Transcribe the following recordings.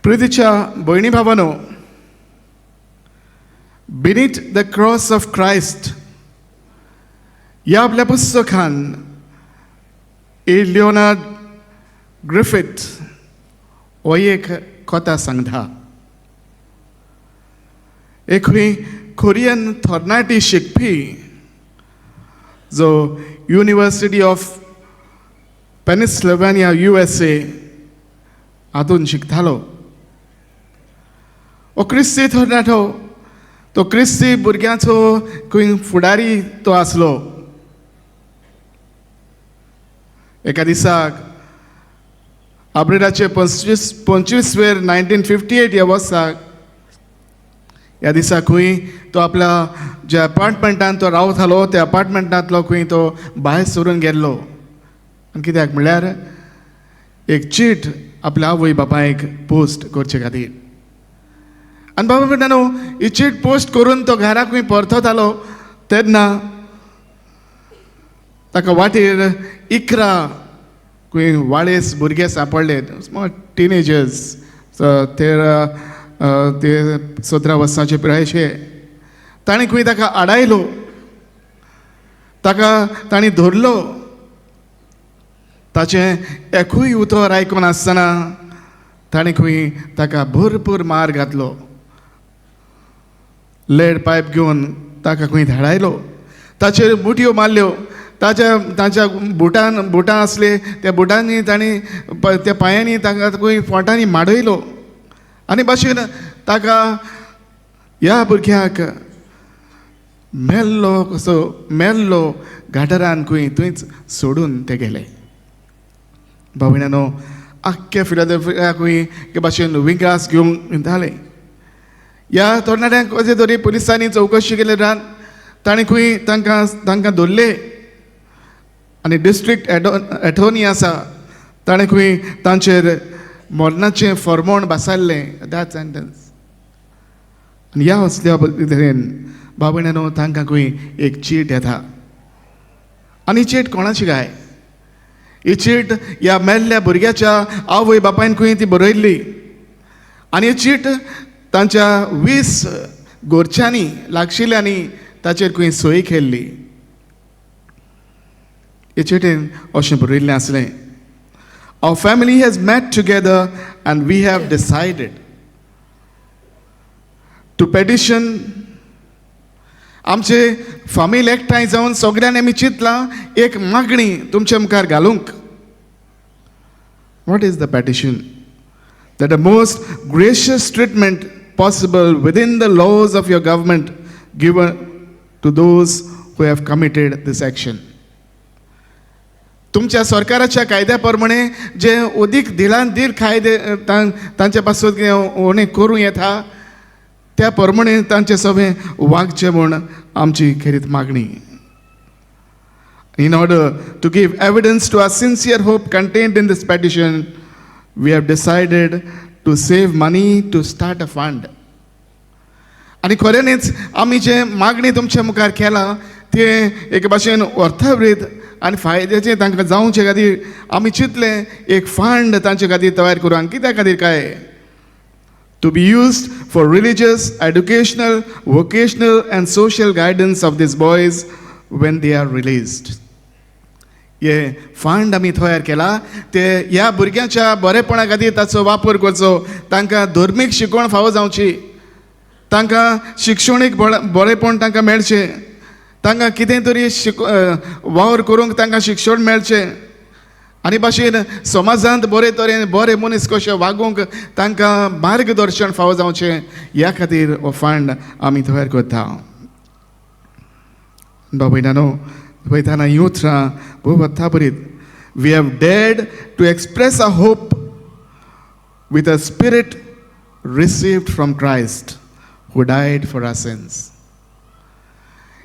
प्रितीच्या भयणी भावानो, beneath the cross of Christ या आपल्या पुस्तकान लिओनार्ड ग्रिफिथ हो एक कथा सांगता. एक कोरियन थोरणाटी शिकपी जो युनिवर्सिटी ऑफ पेनिसिल्व्हानिया USA हातून शिकतालो. हो क्रिस्ती थोरणाटो तो क्रिस्ती भुरग्यांचो खंय फुडारी तो आसलो. एका दिसाक एप्रिलाचे 25 1958 ह्या वर्साक ह्या दिसा खंय तो आपल्या ज्या अपार्टमेंटान तो रावतालो त्या अपार्टमेंटांतलो खंय तो भायर सरून गेल्लो. आनी कित्याक म्हणल्यार एक चीट आपल्या आवय बापायक पोस्ट करचे खातीर. आनी बाबा म्हणटा ही चीट पोस्ट करून तो घरा खंय परततालो तेन्ना ताका वाटेर 11 खंय वाळेस भुरगे सांपडले. स्मॉल टिनेजर्स, ते 17 वर्सांचे पिरायेचे. ताणें खंय ताका आडायलो, ताका तांणी धरलो. ताचें एकूय उतर आयकून आसतना ताणें खंय ताका भरपूर मार घातलो. लेड पायप घेवन ताका खंय धाडायलो, ताचेर बुटयो मारल्यो. ताच्या बुटां आसले त्या बुटांनी तांणी त्या पांयांनी ताका खंय फोटांनी माडयलो. आनी भाशेन ताका ह्या भुरग्याक मेल्लो घाटरान खंय थंयच सोडून ते गेले. भावण्यांनो, आख्ख्या फिलाडेल्फिया खंय के भाशेन विंगास घेवन वताले. ह्या तरणाट्यांक कशे तरी पुलिसांनी चवकशी केले रान ताणें खंय तांकां धरले. आनी डिस्ट्रिक्ट एटॉर्नी आसा ताणें खंय तांचेर मरणाचें फर्मोण बसयल्लें, डेथ सेंटन्स. आनी ह्या असल्या तरेन भावण्यांनो तांकां खंय एक चीट येता. आनी चीट कोणाची काय? ही चीट ह्या मेल्ल्या भुरग्याच्या आवय बापायन खंय ती बरयल्ली. आनी ही चीट तांच्या 20 गोरच्यांनी लागशिल्ल्यांनी ताचेर खंय सही केल्ली. हे चीटेन अशें बरयल्लें आसलें, Our family has met together and we have decided to petition. आमचे फामील एकठांय जावन सगळ्यांनी आमी चिंतलां एक मागणी तुमचे मुखार घालूंक. What is the petition? That the most gracious treatment possible within the laws of your government given to those who have committed this action. तुमच्या सरकाराच्या कायद्या प्रमाणे जे अदीक दिलान दिल कायदे तांचे पासून होणे करूं येता त्या प्रमाणे तांचे सगळें वागचें म्हूण आमची खेरीत मागणी. In order to give evidence to our sincere hope contained in this petition, we have decided to save money to start a fund. आनी खऱ्यांनीच आमी जे मागणी तुमच्या मुखार केला ते एक भाशेन अर्थावरीत आनी फायद्याचें तांकां जावचे खातीर आमी चिंतलें एक फंड तांचे खातीर तयार करूं. आनी कित्या खातीर काय? To be used for religious, educational, vocational and social guidance of these boys when they are released. हे फंड आमी तयार केला ते ह्या भुरग्यांच्या बरेपणा खातीर ताचो वापर करचो. तांकां धर्मीक शिकवण फावो जावची, तांकां शिक्षणीक बरेपण तांकां मेळचें, तांकां कितें तरी वावर करूंक तांकां शिक्षण मेळचें. आनी भाशेन समाजांत बरे तरेन बरे मनीस कशे वागूंक तांकां मार्गदर्शन फावो जावचें ह्या खातीर हो फंड आमी तयार करता. बाबयनानो वयताना युथ्रां खूब वता बरीत. वी हॅव डेड to express a hope with a spirit received from Christ who died for our sins.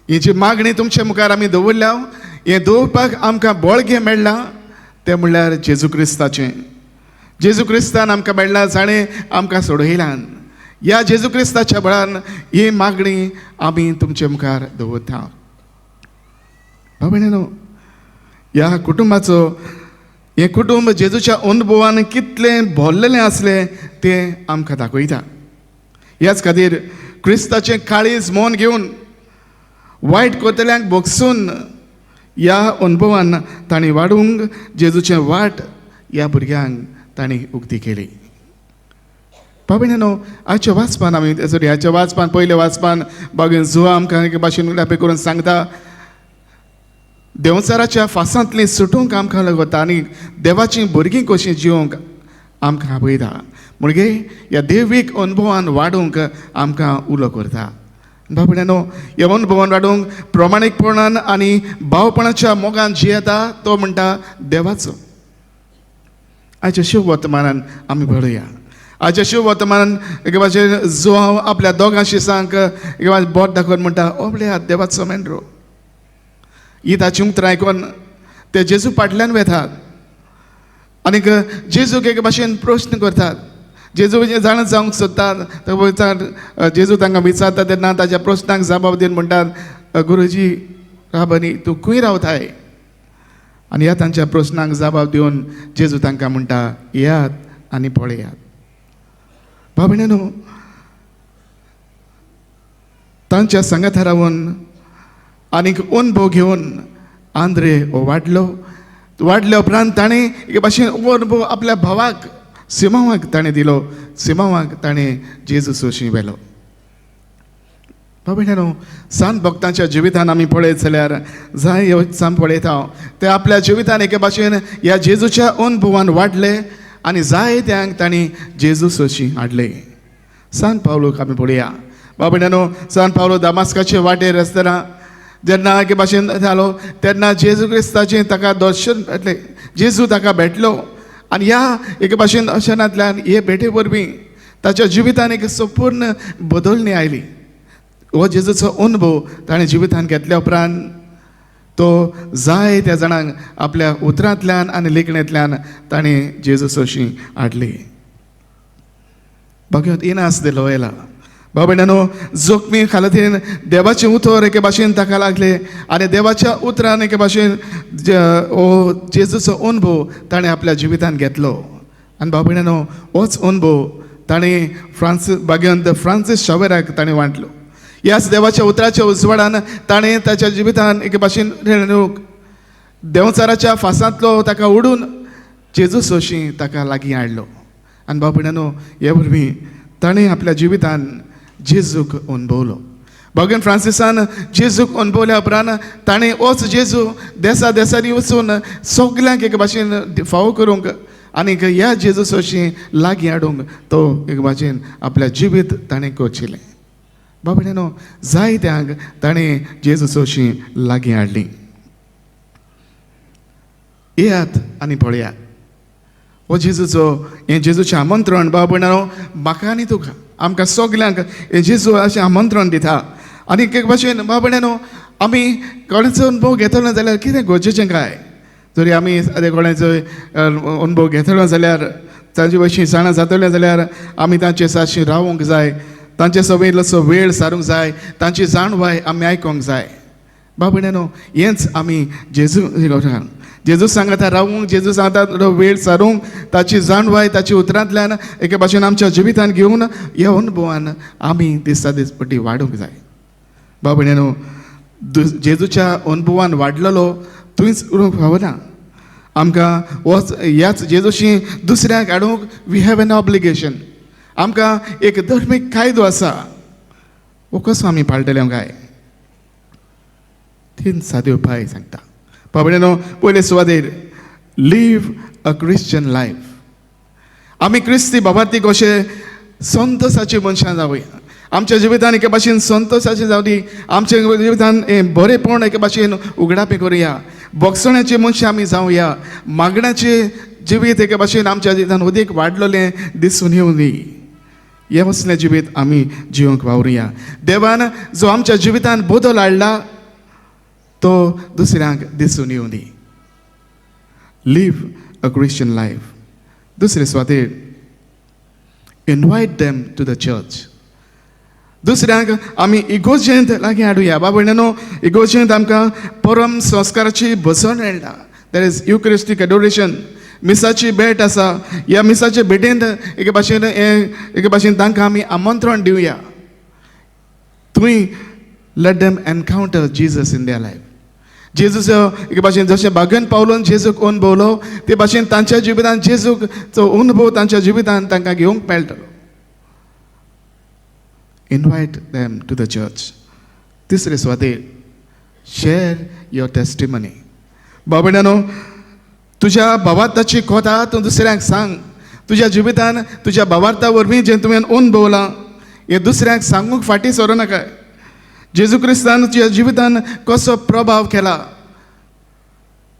ही जी मागणी तुमचे मुखार आमी दवरल्या हें दवरपाक आमकां बळगें मेळ्ळां तें म्हणल्यार जेजू क्रिस्ताचें. जेजू क्रिस्तान आमकां मेळ्ळां, ताणें आमकां सोडयलां. ह्या जेजू क्रिस्ताच्या बळान ही मागणी आमी तुमचे मुखार दवरता. भावण्यांनो, ह्या कुटुंबाचो हे कुटुंब जेजूच्या अनुभवान कितलें भरलेलें असलें तें आमकां दाखयता. ह्याच खातीर क्रिस्ताचें काळीज मोन घेवन वायट कोतल्यांक भोगसून ह्या अनुभवान तांणी वाडूंक जेजूचें वाट ह्या भुरग्यांक तांणी उक्ती केली. बाबीनो आयच्या वाचपान आमी सॉरी ह्याच्या वाचपान पयल्या वाचपान बागेन जो आमकां एके भाशेन उलापे करून सांगता देंवचाराच्या फासांतलीं सुटूंक आमकां लागता आनी देवाचीं भुरगीं कशीं जिवंक आमकां आपयता. म्हणजे ह्या देवीक अनुभवान वाडूंक आमकां उलो करता. बाबड्यानो ह्या अनुभवान वाडूंक प्रमाणीकपणान आनी भावपणाच्या मोगान जियेता तो म्हणटा देवाचो. आयच्या शुभ वर्तमानान आमी पळोवया. आयच्या शुभ वर्तमानान एके भाशेन जो आपल्या दोगांशी सांग एके भाशेन बोट दाखोवन म्हणटा ओबल्या देवाचो मेंड्रो. ही ताची उतरां आयकून ते जेजू फाटल्यान वेतात आनीक जेजूक एके भाशेन प्रश्न करतात. जेजू जाण जावंक सोदतात. जेजू तांकां विचारता तेन्ना ताच्या प्रश्नांक जबाब दिवन म्हणटात गुरुजी राबनी तूं खंय रावताय. आनी ह्या तांच्या प्रश्नांक जबाब दिवन जेजू तांकां म्हणटा येयात आनी पळयात. बाबड्यानो तांच्या सांगाता रावून आनीक अनुभव घेवन आंद्रे हो वाडल्या उपरांत ताणें एके भाशेन हो अनुभव आपल्या भावाक सिमावाक ताणें दिलो. सिमावाक ताणें जेजू सोशी व्हेलो. बाबड्यानो सांत भक्तांच्या जिवितान आमी पळयत जाल्यार जाय सांत पळयता ते आपल्या जिवितान एके भाशेन ह्या जेजूच्या अनुभवान वाडले आनी जायत्यांक तांणी जेजू सोशी हाडले. सांत पावलोक आमी पळोवया. बाबड्यानो सांत पावलो दामास्काचे वाटेर आसतना जेन्ना एके भाशेन जालो तेन्ना जेजू क्रिस्ताचें ताका दर्शन भेटलें. जेजू ताका भेटलो आनी ह्या एके भाशेन दर्शनांतल्यान हे भेटे वरवीं ताच्या जिवितान एक संपूर्ण बदलणी आयली. हो जेजूचो अनुभव ताणें जिवितान घेतल्या उपरांत तो जाय त्या जाणांक आपल्या उतरांतल्यान आनी लेखणेंतल्यान ताणें जेजू सोशी हाडली. भगवंत इनास दिलो येला. बाबड्यानो जोखमी खालतीन देवाचें उतर एके भाशेन ताका लागले आनी देवाच्या उतरान एके भाशेन हो जेजूचो अनुभव ताणें आपल्या जिवितान घेतलो. आनी बाबड्यानो होच अनुभव ताणें फ्रांसीस शावेराक ताणें वांटलो. ह्याच देवाच्या उतराच्या उजवाडान ताणें ताच्या जिवितान एके भाशेन देंवचाराच्या फासांतलो ताका ओडून जेजू सोशी ताका लागीं हाडलो. आनी बाबड्यानो हे वरवीं ताणें आपल्या जिवितान जेजूक अनुभवलो. भगवान फ्रांसिसान जेजूक अनुभवल्या उपरांत ताणें होच जेजू देसांनी वचून सगल्यांक एके भाशेन फावो करूंक आनीक ह्या जेजू सोशी लागीं हाडूंक तो एके भाशेन आपल्या जिवीत ताणें कोचिल्लें. बाबड्यानो जायत्यांक ताणें जेजू सोशी लागीं हाडली. येयात आनी पळयात. हो जेजूचो हें जेजूचें आमंत्रण बाबड्यानो म्हाका आनी तुका आमकां सगल्यांक हें जेजू अशें आमंत्रण दिता. आनी एक भाशेन बाबड्यानो आमी कोणाचो अनुभव घेतलो जाल्यार कितें गरजेचें काय. जरी आमी कोणाचो अनुभव घेतलो जाल्यार तांचे भशेन जाणा जातलें जाल्यार आमी तांचे सारशीं रावूंक जाय. तांचे सवयीचो वेळ सारूंक जाय. तांची जाणवाय आमी आयकोंक जाय. बाबड्यानो हेंच आमी जेजू सांगता रावूंक जेजू सांगता वेळ सारूंक ताची जाणवाय ताची उतरांतल्यान एके भाशेन आमच्या जिवितान घेवन ह्या अनुभवान आमी दिसा दीस पटी वाडूंक जाय. बाबड्यानो जेजूच्या अनुभवान वाडलेलो थंयच उरूंक फावना. आमकां होच ह्याच जेजूशी दुसऱ्याक हाडूंक वी हॅव एन ऑब्लिगेशन. आमकां एक धर्मीक कायदो आसा. हो कसो आमी पाळटले काय. 3 सादे उपाय सांगता. बाबड्यानो पयले सुवातेर लीव अ क्रिश्चन लायफ. आमी क्रिस्ती बाबाती कशे संतोशाची मनशां जावया. आमच्या जिवितान एके भाशेन संतोशाची जावली. आमच्या जिवितान हें बरेपण एके भाशेन उगडापी करुया. बोगसण्याची मनशां आमी जावया. मागण्याचे जिवीत एके भाशेन आमच्या जिवितान अदीक वाडलेलें दिसून येवं दी. हे असलें जिवीत आमी जिवंक वावरुया. देवान जो आमच्या जिवितान बदल हाडला तो दुसऱ्यांक दिसून येवं दी. Live a Christian life. दुसरे सुवातेर invite them to the church. दुसऱ्यांक आमी इगोर्जेंत लागीं हाडुया. बाबड्यानो इगोर्जेंत आमकां परम संस्काराची बसण मेळटा. That is eucharistic adoration. मिसाची भेट आसा, ह्या मिसाचे भेटेंत एके भाशेन तांकां आमी आमंत्रण दिवया. तुमी let them encounter Jesus in their life. Jesus एके भाशेन जशें बागेंत पावलोन जेजूक अनुभवलो ते भाशेन तांच्या जिवितांत जेजूचो अनुभव तांच्या जिवितांत तांकां घेवंक मेळटलो. Invite them to the church. तिसरे सुवातेर शेअर युअर टेस्टिमनी. बाबड्यानो, तुज्या भावार्थाची कथा तूं दुसऱ्यांक सांग. तुज्या जिवितांत तुज्या भावार्था वरवीं जें तुवें अनुभवलां हें दुसऱ्यांक सांगूंक फाटीं सरो नाका. जेजू क्रिस्तान तुज्या जिवितांत कसो प्रभाव केला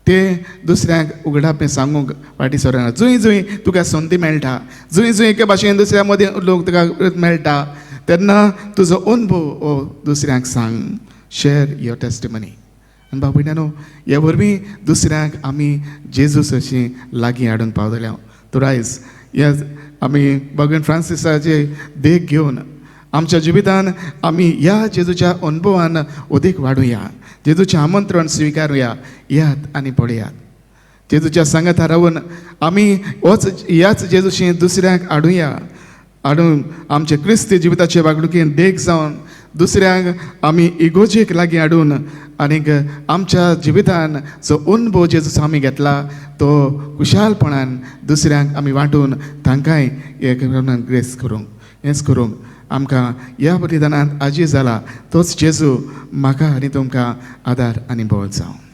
ते दुसऱ्यांक उगडापे सांगूंक फाटीं सरना. जूंय जूंय तुका संदी मेळटा, जूंय जूंय एके भाशेन दुसऱ्या मदें लोक तुका मेळटा तेन्ना तुजो अनुभव दुसऱ्यांक सांग. Share your testimony. आनी बाबड्यानो, ह्या वरवीं दुसऱ्यांक आमी जेजूस अशीं लागीं हाडून पावतल्या. तर आयज ह्या आमी भगवान फ्रांसिसाचे देख घेवन आमच्या जिवितांत आमी ह्या जेजूच्या अनुभवान अदीक वाडुया. जेजूचें आमंत्रण स्विकारुया. यात आनी पळयात. जेजूच्या सांगाता रावून आमी ह्याच जेजूशी दुसऱ्यांक हाडून आमचे क्रिस्ती जिविताचे वागणुकेन देख जावन दुसऱ्यांक आमी इगोजेक लागीं हाडून आनीक आमच्या जिवितान जो अनुभव जेजूचो आमी घेतला तो खुशालपणान दुसऱ्यांक आमी वांटून तांकांय ग्रेस करूंक हेंच करूंक आमकां ह्या बलिदानांत आजी जाला तोच जेजू म्हाका आनी तुमकां आदार आनी बळ जावं.